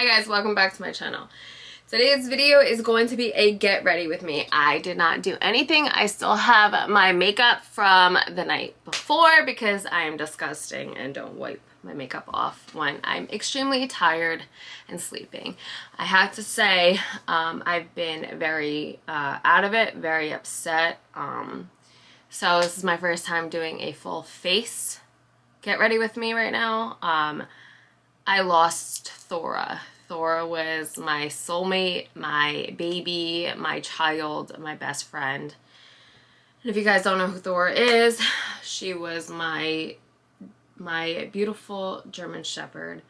Hi guys, welcome back to my channel. Today's video is going to be a get ready with me. I did not do anything. I still have my makeup from the night before because I am disgusting and don't wipe my makeup off when I'm extremely tired and sleeping. I have to say I've been very out of it, very upset. So this is my first time doing a full face get ready with me right now. I lost Thora. Thora was my soulmate, my baby, my child, my best friend. And if you guys don't know who Thora is, she was my beautiful German Shepherd.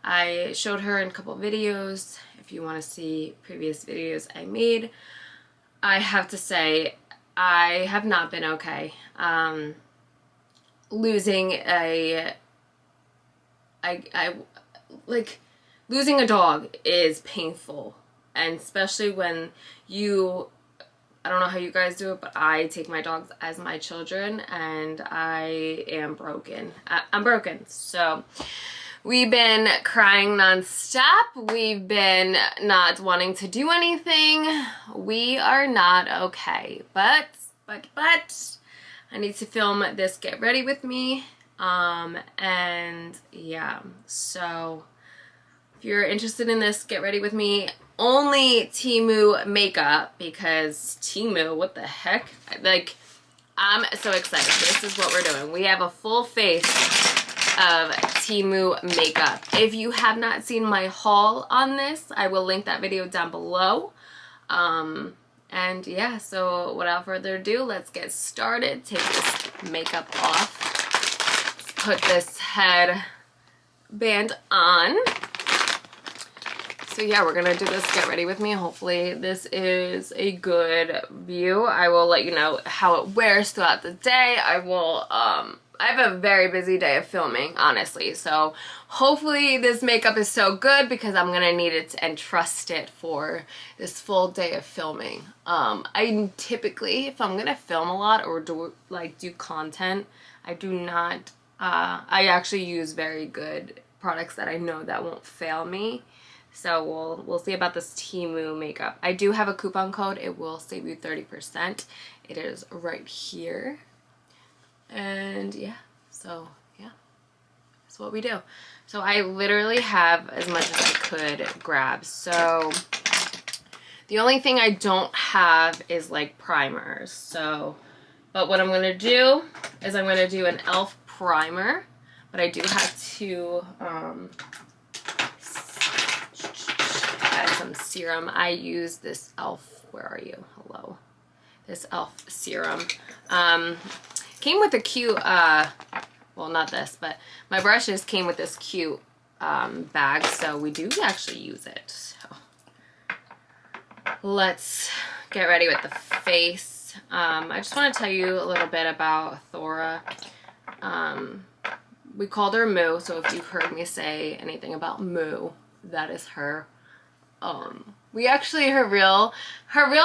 I showed her in a couple videos. If you want to see previous videos I made, I have to say I have not been okay. Losing a dog is painful, and especially when I don't know how you guys do it, but I take my dogs as my children, and I am broken. I'm broken. So we've been crying nonstop. We've been not wanting to do anything. We are not okay. But I need to film this get ready with me. And yeah, so if you're interested in this get ready with me, only TEMU makeup, because TEMU, what the heck? Like, I'm so excited. This is what we're doing. We have a full face of TEMU makeup. If you have not seen my haul on this, I will link that video down below. And yeah, so without further ado, let's get started. Take this makeup off. Put this head band on. So yeah, we're gonna do this get ready with me. Hopefully this is a good view. I will let you know how it wears throughout the day. I have a very busy day of filming, honestly. So hopefully this makeup is so good, because I'm gonna need it and trust it for this full day of filming. I typically, if I'm gonna film a lot or do content, I do not, I actually use very good products that I know that won't fail me. So we'll see about this TEMU makeup. I do have a coupon code. It will save you 30%. It is right here. And yeah, so yeah, that's what we do. So I literally have as much as I could grab. So the only thing I don't have is like primers. So, but what I'm gonna do is I'm gonna do an e.l.f. primer, but I do have to add some serum. I use this e.l.f. Where are you? Hello. This e.l.f. serum. Came with a cute, well, not this, but my brushes came with this cute bag, so we do actually use it. So let's get ready with the face. I just want to tell you a little bit about Thora. We called her Moo, so if you've heard me say anything about Moo, that is her. We actually, her real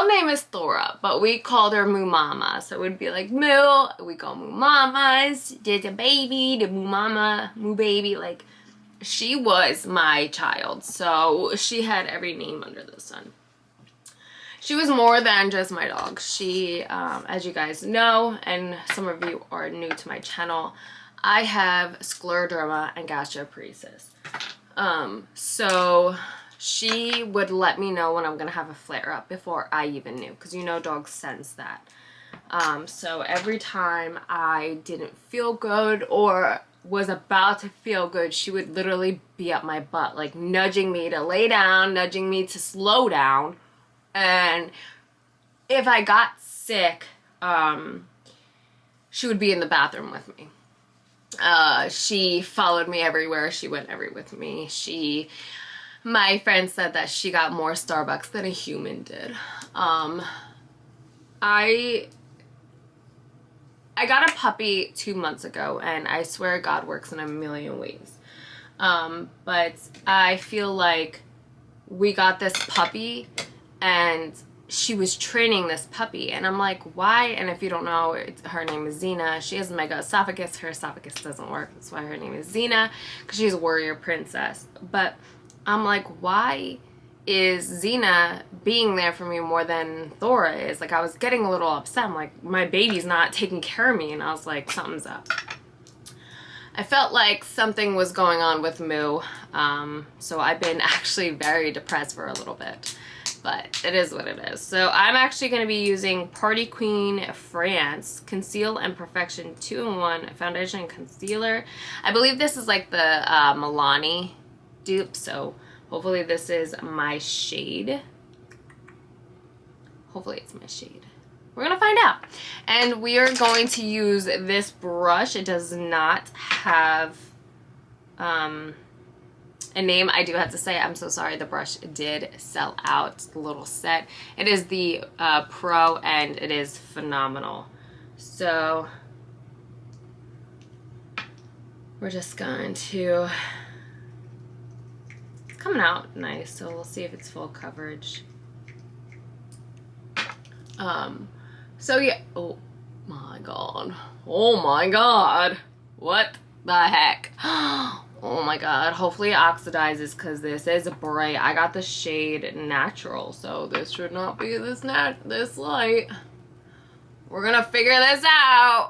name is Thora, but we called her Moo Mama. So it would be like Moo, we call Moo Mamas, did a baby, the Moo Mama, Moo Baby. Like, she was my child, so she had every name under the sun. She was more than just my dog. She, as you guys know, and some of you are new to my channel, I have scleroderma and gastroparesis. So she would let me know when I'm gonna have a flare up before I even knew, because you know dogs sense that. So every time I didn't feel good or was about to feel good, she would literally be up my butt, like nudging me to lay down, nudging me to slow down. And if I got sick, she would be in the bathroom with me. She followed me everywhere. She went everywhere with me. My friend said that she got more Starbucks than a human did. I got a puppy 2 months ago, and I swear God works in a million ways. But I feel like we got this puppy, and she was training this puppy, and I'm like, why? And if you don't know, her name is Xena. She has mega esophagus. Her esophagus doesn't work. That's why her name is Xena, because she's a warrior princess. But I'm like, why is Xena being there for me more than Thora is? Like, I was getting a little upset. I'm like, my baby's not taking care of me. And I was like, something's up. I felt like something was going on with Moo. So I've been actually very depressed for a little bit. But it is what it is. So I'm actually going to be using Party Queen France Conceal and Perfection 2-in-1 Foundation and Concealer. I believe this is like the Milani dupe. So hopefully this is my shade. Hopefully it's my shade. We're going to find out. And we are going to use this brush. It does not have a name. I do have to say, I'm so sorry, the brush did sell out. It's a little set. It is the Pro, and it is phenomenal. So we're just going to, it's coming out nice, so we'll see if it's full coverage. So yeah, oh my god, what the heck. Oh my god, hopefully it oxidizes because this is bright. I got the shade Natural, so this should not be this light. We're gonna figure this out.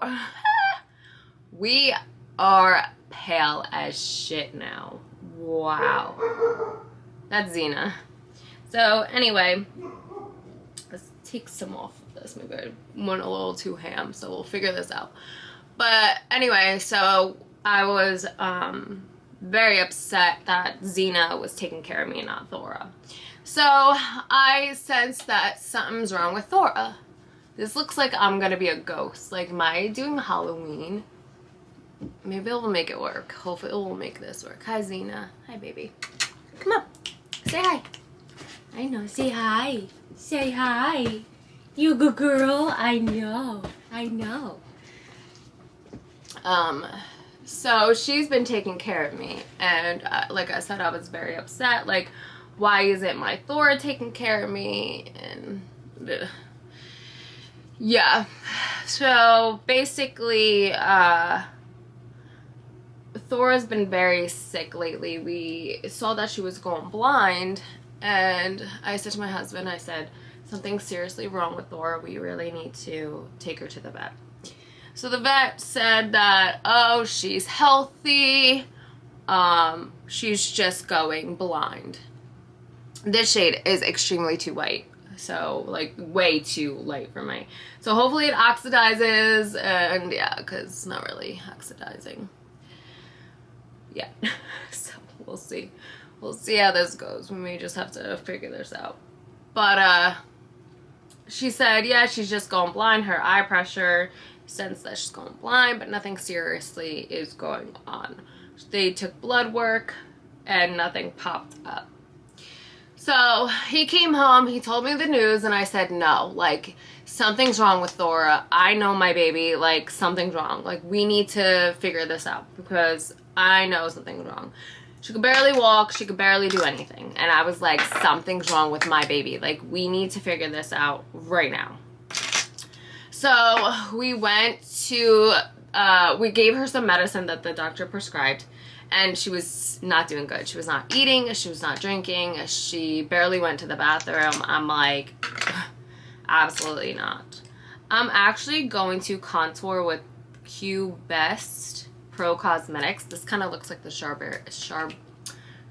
We are pale as shit now. Wow. That's Xena. So anyway, let's take some off of this. Maybe I went a little too ham, so we'll figure this out. But anyway, so I was very upset that Xena was taking care of me and not Thora. So I sensed that something's wrong with Thora. This looks like I'm gonna be a ghost. Like, am I doing Halloween? Maybe it will make it work. Hopefully it will make this work. Hi, Xena. Hi, baby. Come on. Say hi. I know. Say hi. Say hi. You good girl. I know. I know. So she's been taking care of me, and like I said, I was very upset. Like, why isn't my Thora taking care of me? And yeah, so basically Thora's been very sick lately. We saw that she was going blind, and I said to my husband, I said, something's seriously wrong with Thora. We really need to take her to the vet. So the vet said that, oh, she's healthy, she's just going blind. This shade is extremely too white, so like way too light for me. So hopefully it oxidizes, and yeah, because it's not really oxidizing. Yeah, so we'll see. We'll see how this goes. We may just have to figure this out. But she said, yeah, she's just going blind. Her eye pressure sense that she's going blind, but nothing seriously is going on. They took blood work and nothing popped up. So he came home, he told me the news, and I said, no, like, something's wrong with Thora. I know my baby, like, something's wrong. Like, we need to figure this out because I know something's wrong. She could barely walk, she could barely do anything. And I was like, something's wrong with my baby. Like, we need to figure this out right now. So we went to, we gave her some medicine that the doctor prescribed, and she was not doing good. She was not eating, she was not drinking, she barely went to the bathroom. I'm like, absolutely not. I'm actually going to contour with Q Best Pro Cosmetics. This kind of looks like the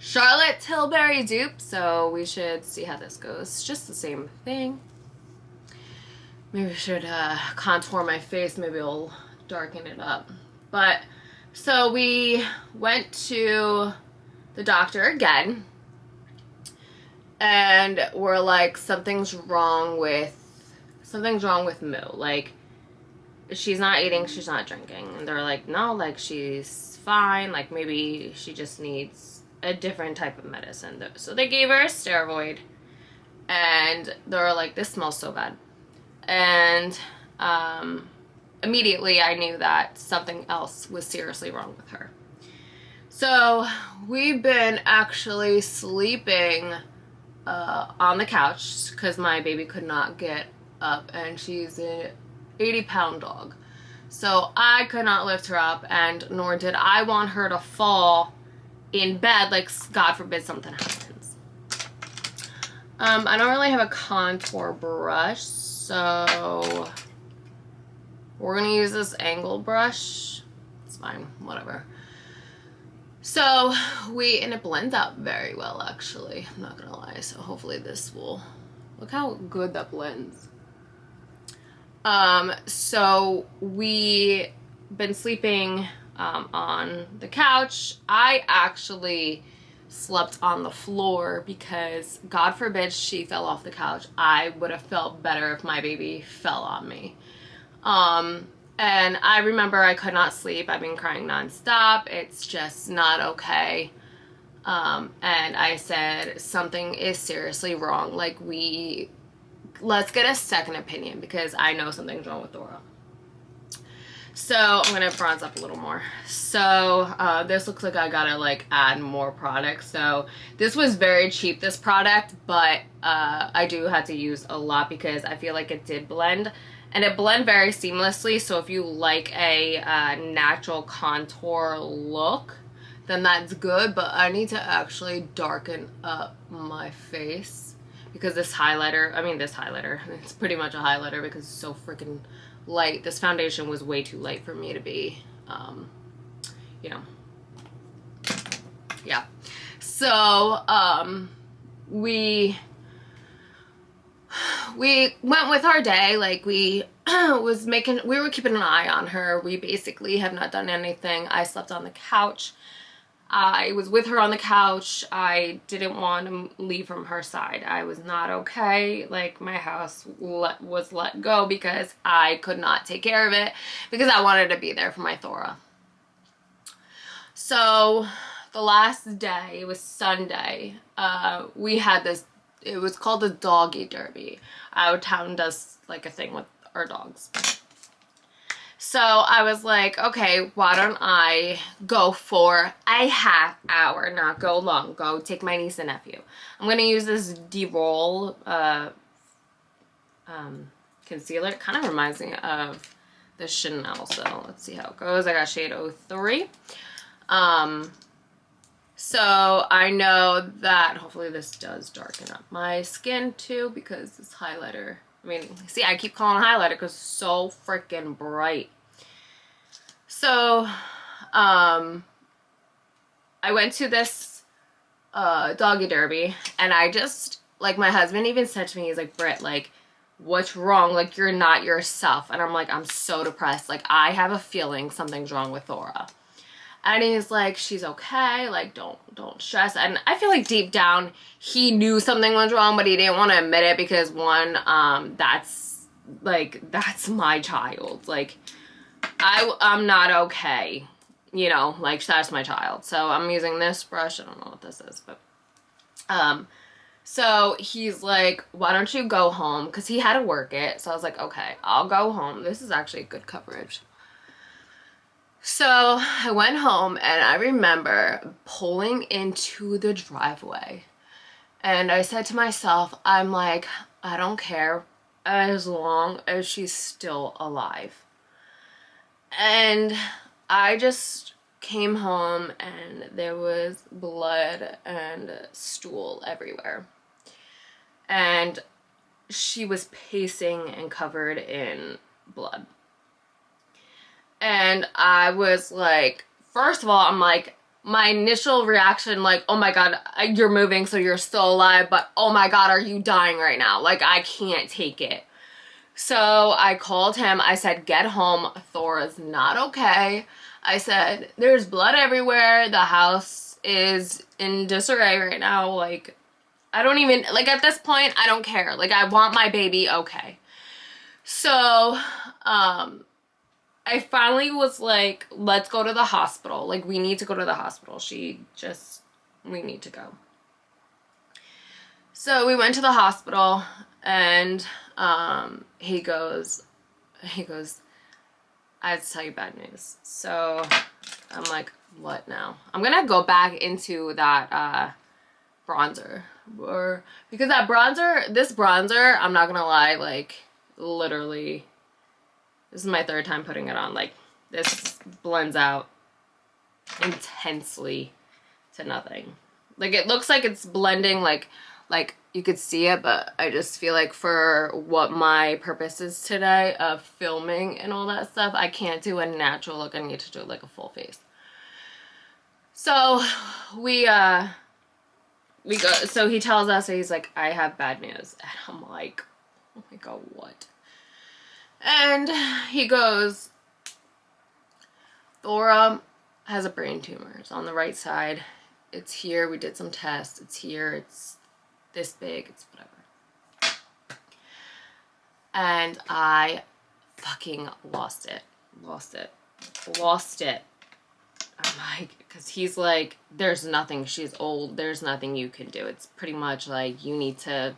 Charlotte Tilbury dupe, so we should see how this goes. It's just the same thing. Maybe I should contour my face. Maybe it'll darken it up. But, so we went to the doctor again. And we're like, something's wrong with Moo. Like, she's not eating, she's not drinking. And they're like, no, like, she's fine. Like, maybe she just needs a different type of medicine. So they gave her a steroid. And they were like, this smells so bad. And immediately I knew that something else was seriously wrong with her. So we've been actually sleeping on the couch because my baby could not get up, and she's an 80-pound dog. So I could not lift her up, and nor did I want her to fall in bed, like, God forbid something happened. I don't really have a contour brush, so we're gonna use this angle brush. It's fine, whatever. So and it blends out very well, actually. I'm not gonna lie. So hopefully this will, look how good that blends. So we been sleeping on the couch. I actually slept on the floor because God forbid she fell off the couch. I would have felt better if my baby fell on me. And I remember I could not sleep. I've been crying nonstop. It's just not okay. And I said, something is seriously wrong. Like, let's get a second opinion because I know something's wrong with Thora. So I'm gonna bronze up a little more. So this looks like I gotta like add more product. So this was very cheap, this product, but I do have to use a lot because I feel like it did blend. And it blend very seamlessly, so if you like a natural contour look, then that's good, but I need to actually darken up my face because this highlighter, it's pretty much a highlighter because it's so freaking light. This foundation was way too light for me to be, you know, yeah. So, we went with our day. Like, we were keeping an eye on her. We basically have not done anything. I slept on the couch. I was with her on the couch. I didn't want to leave from her side. I was not okay. Like, my house was let go because I could not take care of it because I wanted to be there for my Thora. So the last day, it was Sunday, we had this, it was called the doggy derby. Our town does like a thing with our dogs. So I was like, okay, why don't I go for a half hour, not go long, go take my niece and nephew. I'm going to use this D-Roll concealer. It kind of reminds me of the Chanel, so let's see how it goes. I got shade 03. So I know that hopefully this does darken up my skin too, because this highlighter, I mean, see, I keep calling it highlighter because it's so freaking bright. So, I went to this, doggy derby, and I just, like, my husband even said to me, he's like, Britt, like, what's wrong? Like, you're not yourself. And I'm like, I'm so depressed. Like, I have a feeling something's wrong with Thora. And he's like, she's okay, like, don't stress. And I feel like deep down he knew something was wrong, but he didn't want to admit it because, one, that's my child. Like, I'm not okay, you know, like, that's my child. So I'm using this brush. I don't know what this is, but so he's like, why don't you go home? Because he had to work it. So I was like, okay, I'll go home. This is actually good coverage. So I went home, and I remember pulling into the driveway, and I said to myself, I'm like, I don't care as long as she's still alive. And I just came home, and there was blood and stool everywhere. And she was pacing and covered in blood. And I was like, first of all, I'm like, my initial reaction, like, oh my God, you're moving, so you're still alive, but oh my God, are you dying right now? Like, I can't take it. So I called him. I said, get home. Thora's not okay. I said, there's blood everywhere. The house is in disarray right now. Like, I don't even, like, at this point, I don't care. Like, I want my baby okay. So, I finally was like, let's go to the hospital. Like, we need to go to the hospital. We need to go. So we went to the hospital, and he goes, I have to tell you bad news. So I'm like, what now? I'm gonna go back into that bronzer, because this bronzer, I'm not gonna lie, like, literally, this is my third time putting it on. Like, this blends out intensely to nothing. Like, it looks like it's blending, like Like, you could see it, but I just feel like for what my purpose is today of filming and all that stuff, I can't do a natural look. I need to do like a full face. So we go, so he tells us, he's like, I have bad news. And I'm like, oh my God, what? And he goes, Thora has a brain tumor. It's on the right side. It's here. We did some tests. It's here. It's this big. It's whatever. And I fucking lost it. I'm like, because he's like, there's nothing. She's old. There's nothing you can do. It's pretty much like, you need to.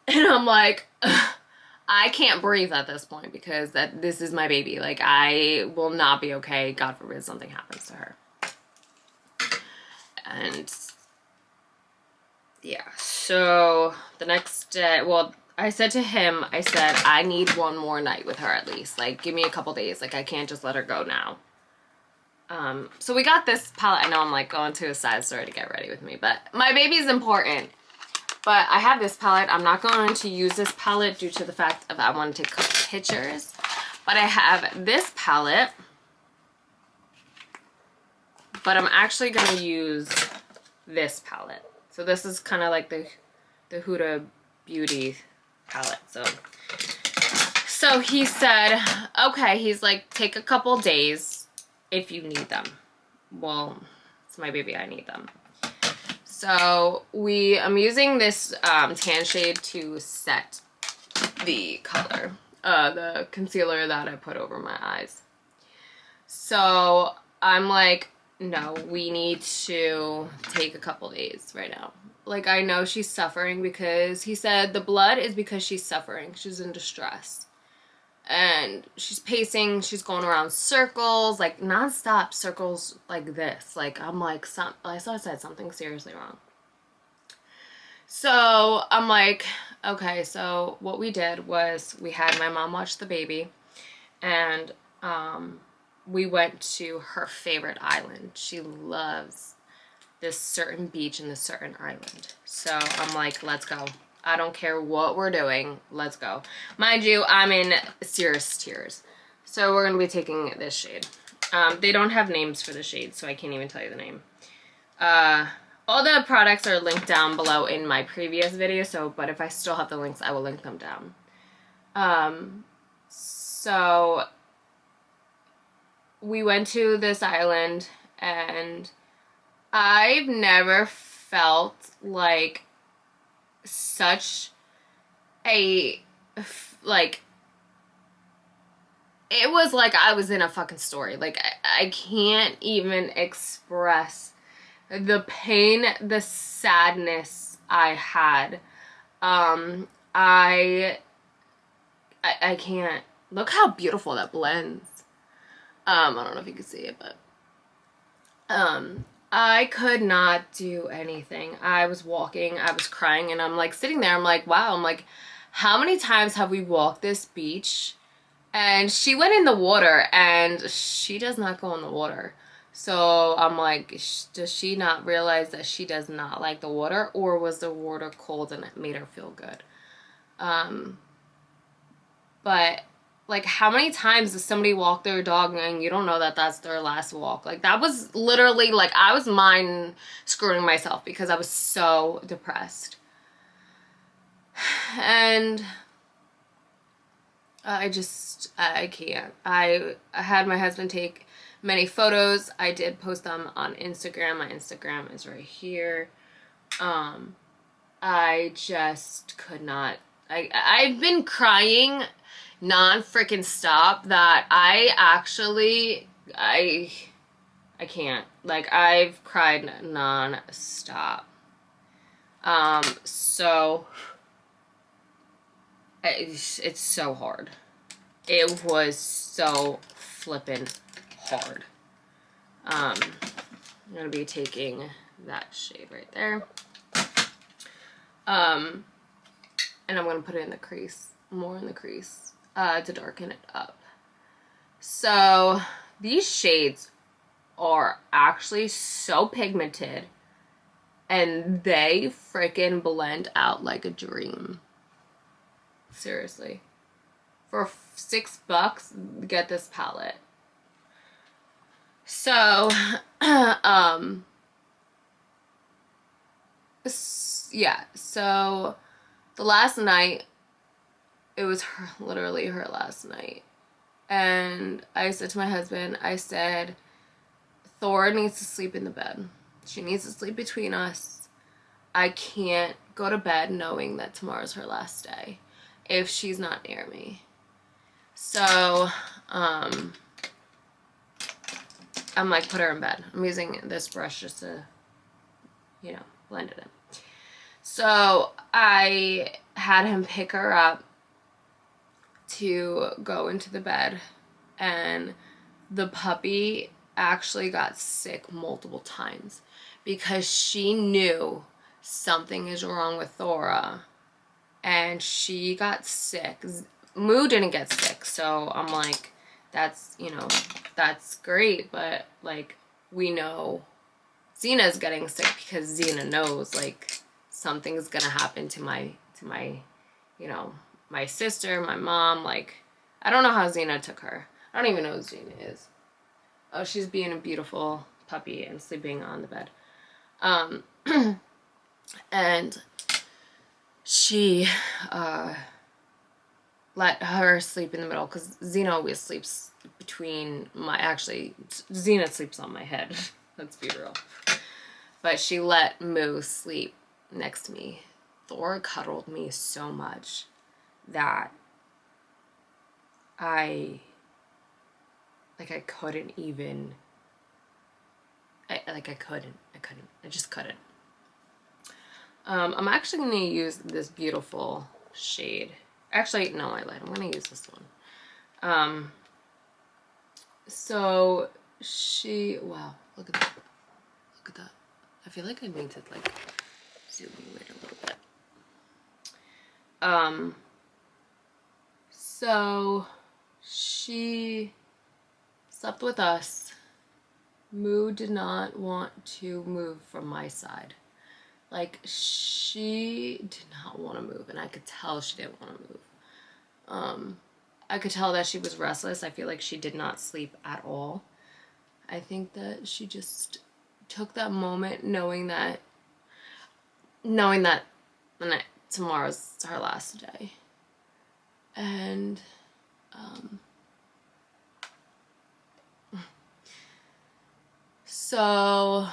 And I'm like, I can't breathe at this point because this is my baby. Like, I will not be okay. God forbid something happens to her. And yeah, so the next day, well, I said to him, I said, I need one more night with her at least. Like, give me a couple days. Like, I can't just let her go now. So we got this palette. I know I'm like going to a side story to get ready with me, but my baby's important. But I have this palette. I'm not going to use this palette due to the fact of I want to take pictures. But I have this palette. But I'm actually going to use this palette. So this is kind of like the Huda Beauty palette. So he said, okay, he's like, take a couple days if you need them. Well, it's my baby, I need them. So I'm using this tan shade to set the color, the concealer that I put over my eyes. So I'm like, no, we need to take a couple days right now. Like, I know she's suffering because he said the blood is because she's suffering. She's in distress. And she's pacing, she's going around circles, like nonstop circles like this. Like, I'm like, I saw I said something seriously wrong. So I'm like, okay, so what we did was we had my mom watch the baby, and we went to her favorite island. She loves this certain beach in this certain island. So I'm like, let's go. I don't care what we're doing. Let's go. Mind you, I'm in serious tears. So we're going to be taking this shade. They don't have names for the shade, so I can't even tell you the name. All the products are linked down below in my previous video, but if I still have the links, I will link them down. So we went to this island, and I've never felt like such a, like, it was like I was in a fucking story. Like, I can't even express the pain, the sadness I had. I can't. Look how beautiful that blends. I don't know if you can see it, but I could not do anything. I was walking, I was crying, and I'm like sitting there, I'm like, wow, I'm like, how many times have we walked this beach? And she went in the water, and she does not go in the water. So I'm like, does she not realize that she does not like the water, or was the water cold and it made her feel good? But like, how many times does somebody walk their dog and you don't know that that's their last walk? Like, that was literally, like, I was mind screwing myself because I was so depressed. And I can't. I had my husband take many photos. I did post them on Instagram. My Instagram is right here. I just could not. I've been crying non-freaking stop that I can't. Like, I've cried non-stop. So it's so hard. It was so flippin' hard. I'm gonna be taking that shade right there. And I'm gonna put it in the crease, more in the crease, to darken it up. So these shades are actually so pigmented and they freaking blend out like a dream. Seriously. For $6, get this palette. So, yeah, so the last night, it was literally her last night. And I said to my husband, I said, Thora needs to sleep in the bed. She needs to sleep between us. I can't go to bed knowing that tomorrow's her last day if she's not near me. So, I'm like, put her in bed. I'm using this brush just to, you know, blend it in. So I had him pick her up to go into the bed, and the puppy actually got sick multiple times because she knew something is wrong with Thora, and she got sick. Moo didn't get sick, so I'm like, that's, you know, that's great, but like, we know Xena's getting sick because Xena knows like something's gonna happen to my you know, my sister, my mom. Like, I don't know how Xena took her. I don't even know who Xena is. Oh, she's being a beautiful puppy and sleeping on the bed. And she let her sleep in the middle because Xena always sleeps between my, actually, Xena sleeps on my head. Let's be real. But she let Moo sleep next to me. Thora cuddled me so much that I couldn't even, I just couldn't. I'm actually going to use this beautiful shade. Actually, no, I lied. I'm going to use this one. So she, wow, look at that. Look at that. I feel like I need to like zoom in a little bit. So she slept with us. Moo did not want to move from my side. Like, she did not want to move, and I could tell she didn't want to move. I could tell that she was restless. I feel like she did not sleep at all. I think that she just took that moment knowing that tomorrow's her last day. And so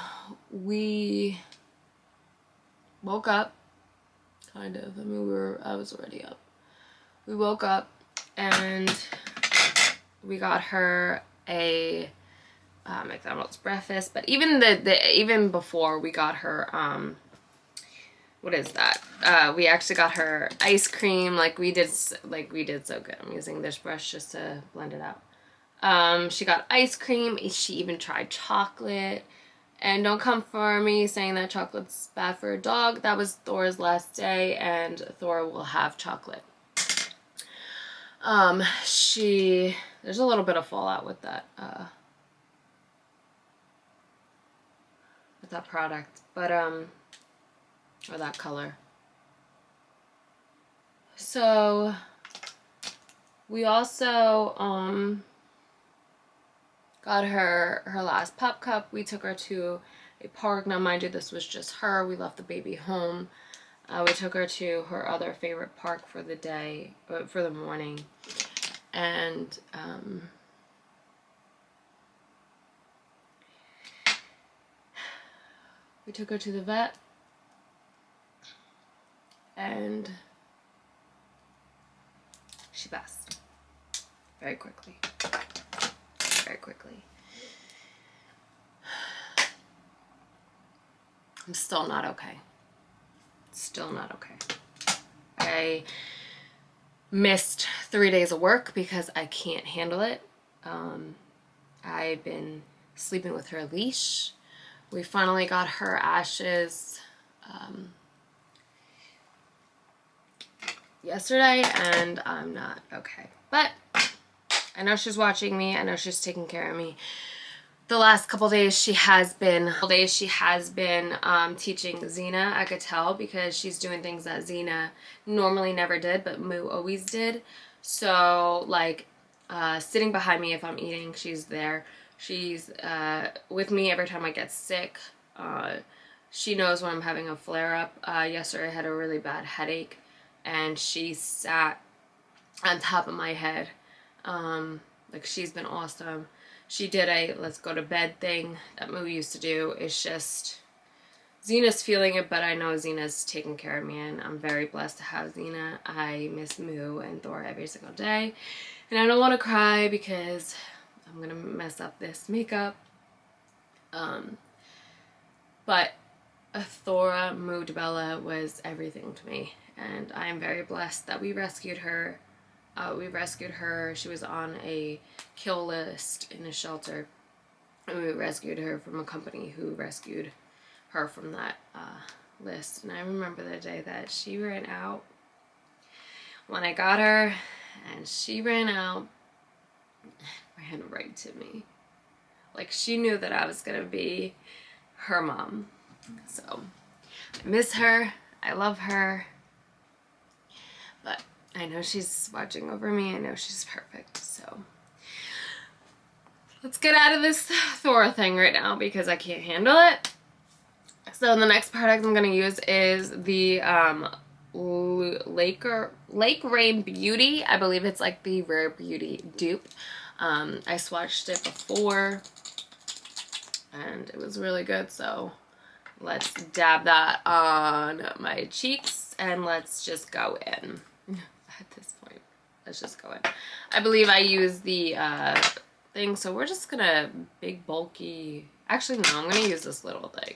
we woke up, kind of. I mean, I was already up. We woke up and we got her a McDonald's breakfast, but even even before we got her, what is that? We actually got her ice cream. We did so good. I'm using this brush just to blend it out. She got ice cream. She even tried chocolate. And don't come for me saying that chocolate's bad for a dog. That was Thora's last day, and Thora will have chocolate. There's a little bit of fallout with that product, but or that color. So we also got her last pop cup. We took her to a park. Now, mind you, this was just her. We left the baby home. We took her to her other favorite park for the day, for the morning. And we took her to the vet. And she passed very quickly. Very quickly. I'm still not okay. Still not okay. I missed 3 days of work because I can't handle it. I've been sleeping with her leash. We finally got her ashes yesterday, and I'm not okay. But I know she's watching me. I know she's taking care of me. the last couple days she has been teaching Xena. I could tell because she's doing things that Xena normally never did, but Moo always did. So like sitting behind me if I'm eating, she's there. She's with me every time I get sick. She knows when I'm having a flare-up. Yesterday I had a really bad headache and she sat on top of my head. Like, she's been awesome. She did a let's go to bed thing that Moo used to do. It's just Xena's feeling it, but I know Xena's taking care of me, and I'm very blessed to have Xena. I miss Moo and Thora every single day, and I don't want to cry because I'm gonna mess up this makeup. But Thora, Moo, Bella was everything to me, and I am very blessed that we rescued her. She was on a kill list in a shelter, and we rescued her from a company who rescued her from that list. And I remember the day that she ran out when I got her, and she ran out, ran right to me. Like, she knew that I was gonna be her mom. So I miss her. I love her. But I know she's watching over me. I know she's perfect. So let's get out of this Thora thing right now because I can't handle it. So the next product I'm going to use is the Lake Rain Beauty. I believe it's like the Rare Beauty dupe. I swatched it before and it was really good. So let's dab that on my cheeks and let's just go in. At this point, let's just go in. I believe I use the thing, so we're just gonna big bulky. Actually, no, I'm gonna use this little thing.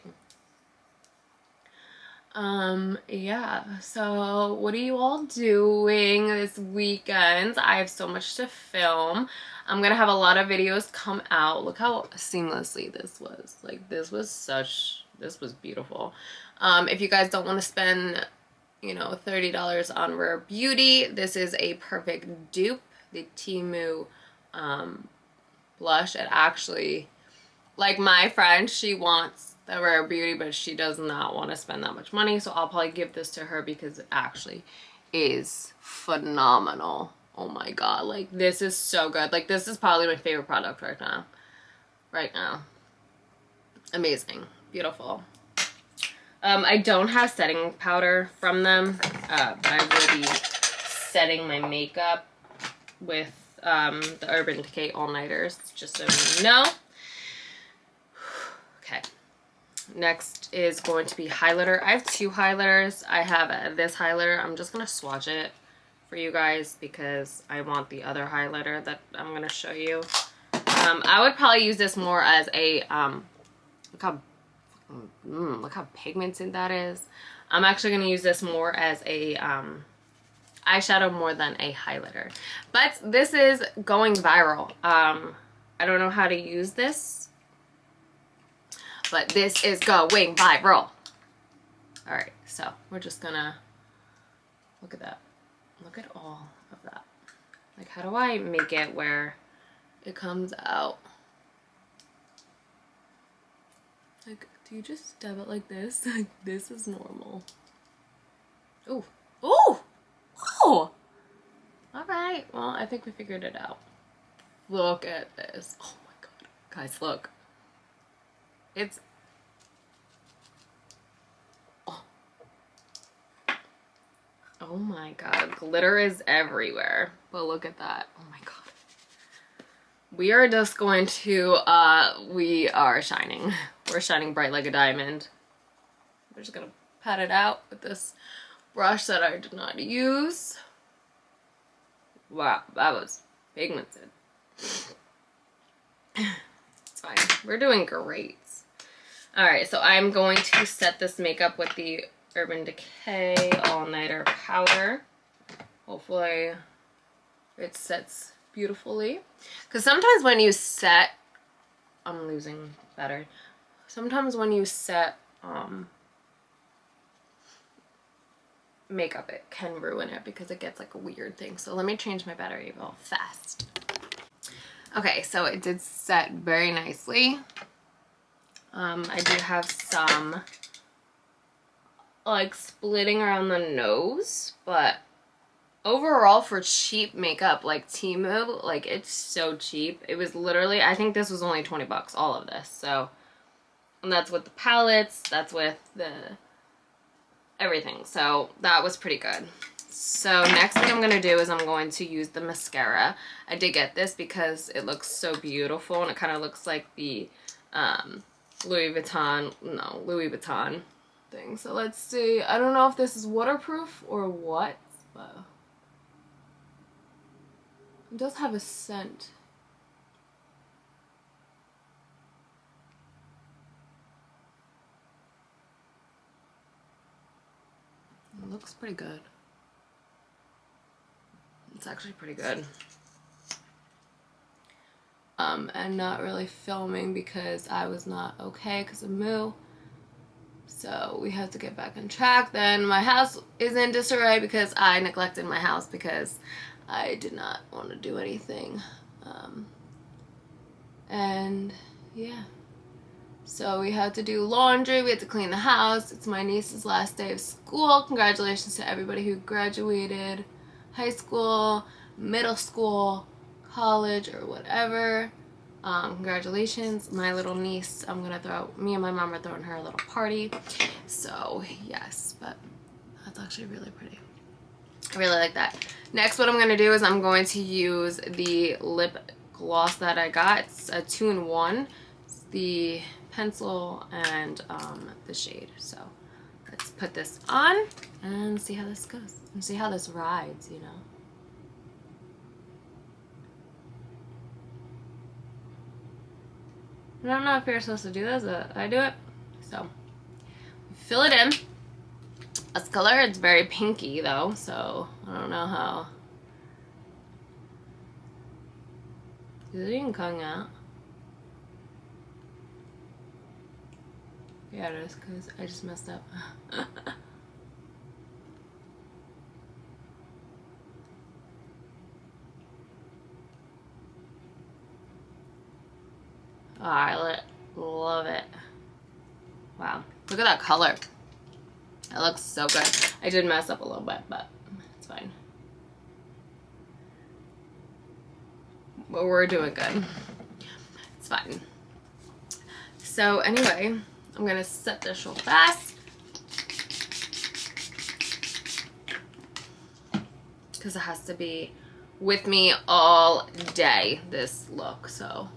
Yeah. So, what are you all doing this weekend? I have so much to film. I'm gonna have a lot of videos come out. Look how seamlessly this was. Like, this was beautiful. If you guys don't want to spend, you know, $30 on Rare Beauty, this is a perfect dupe. The TEMU blush. It actually, like my friend, she wants the Rare Beauty, but she does not want to spend that much money, so I'll probably give this to her because it actually is phenomenal. Oh my god, like, this is so good. Like, this is probably my favorite product right now. Amazing. Beautiful. I don't have setting powder from them, but I will be setting my makeup with the Urban Decay All-Nighters, just so you know. Okay. Next is going to be highlighter. I have two highlighters. I have this highlighter. I'm just going to swatch it for you guys because I want the other highlighter that I'm going to show you. I would probably use this more as a, look how pigmented that is. I'm actually going to use this more as a eyeshadow more than a highlighter. But this is going viral. I don't know how to use this, but this is going viral. Alright, so we're just gonna look at that. Look at all of that. Like, how do I make it where it comes out? Like, do you just dab it like this? Like, this is normal. Ooh. Ooh! Oh! Alright, well, I think we figured it out. Look at this. Oh my god. Guys, look. It's... Oh my god. Glitter is everywhere. But look at that. Oh my god. We are just going to, we are shining. We're shining bright like a diamond. We're just gonna pat it out with this brush that I did not use. Wow, that was pigmented. It's fine. We're doing great. Alright, so I'm going to set this makeup with the Urban Decay All-Nighter Powder. Hopefully it sets beautifully. Because sometimes when you set... I'm losing battery. Sometimes when you set makeup, it can ruin it because it gets like a weird thing. So let me change my battery real fast. Okay, so it did set very nicely. I do have some like splitting around the nose, but overall for cheap makeup, like TEMU, like it's so cheap. It was literally, I think this was only 20 bucks, all of this. So, and that's with the palettes, that's with the everything. So that was pretty good. So next thing I'm going to do is I'm going to use the mascara. I did get this because it looks so beautiful and it kind of looks like the Louis Vuitton thing. So let's see. I don't know if this is waterproof or what, but it does have a scent. It looks pretty good. It's actually pretty good. And not really filming because I was not okay because of Moo. So we have to get back on track. Then my house is in disarray because I neglected my house because I did not want to do anything. And yeah. So we had to do laundry, we had to clean the house. It's my niece's last day of school. Congratulations to everybody who graduated high school, middle school, college, or whatever. Congratulations. My little niece, me and my mom are throwing her a little party. So yes, but that's actually really pretty. I really like that. Next, what I'm going to do is I'm going to use the lip gloss that I got. It's a 2-in-1. It's the pencil and the shade. So let's put this on and see how this goes and see how this rides, you know. I don't know if you're supposed to do this, but I do it. So fill it in. This color, it's very pinky though, so I don't know how. Is it even coming out? Yeah, it is, because I just messed up. Oh, I love it. Wow. Look at that color. It looks so good. I did mess up a little bit, but it's fine. But we're doing good. It's fine. So anyway, I'm going to set this real fast. Because it has to be with me all day, this look. So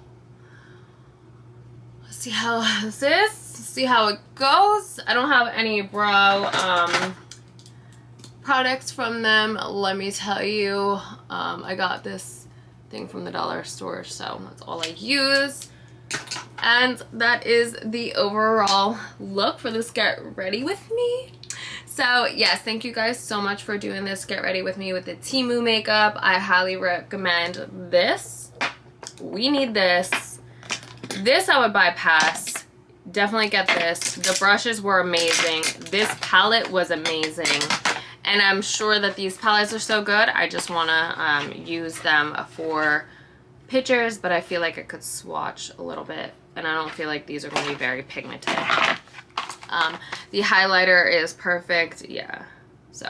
let's see how this is. See how it goes. I don't have any brow products from them. Let me tell you. I got this thing from the dollar store, so that's all I use. And that is the overall look for this Get Ready With Me. So yes, thank you guys so much for doing this Get Ready With Me with the TEMU makeup. I highly recommend this. We need this. This I would bypass. Definitely get this. The brushes were amazing. This palette was amazing. And I'm sure that these palettes are so good. I just want to use them for pictures, but I feel like I could swatch a little bit. And I don't feel like these are going to be very pigmented. The highlighter is perfect. Yeah. So,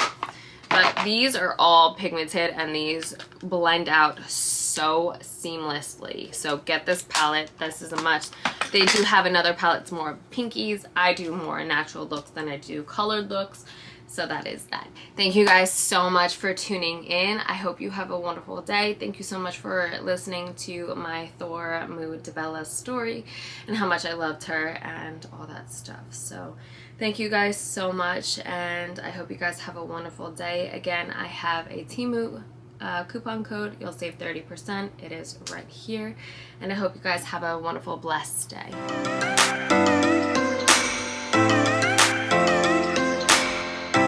but these are all pigmented and these blend out so seamlessly. So get this palette. This is a must. They do have another palette. It's more pinkies. I do more natural looks than I do colored looks. So that is that. Thank you guys so much for tuning in. I hope you have a wonderful day. Thank you so much for listening to my Thora Devella story and how much I loved her and all that stuff. So thank you guys so much, and I hope you guys have a wonderful day. Again, I have a TEMU coupon code. You'll save 30%. It is right here. And I hope you guys have a wonderful, blessed day.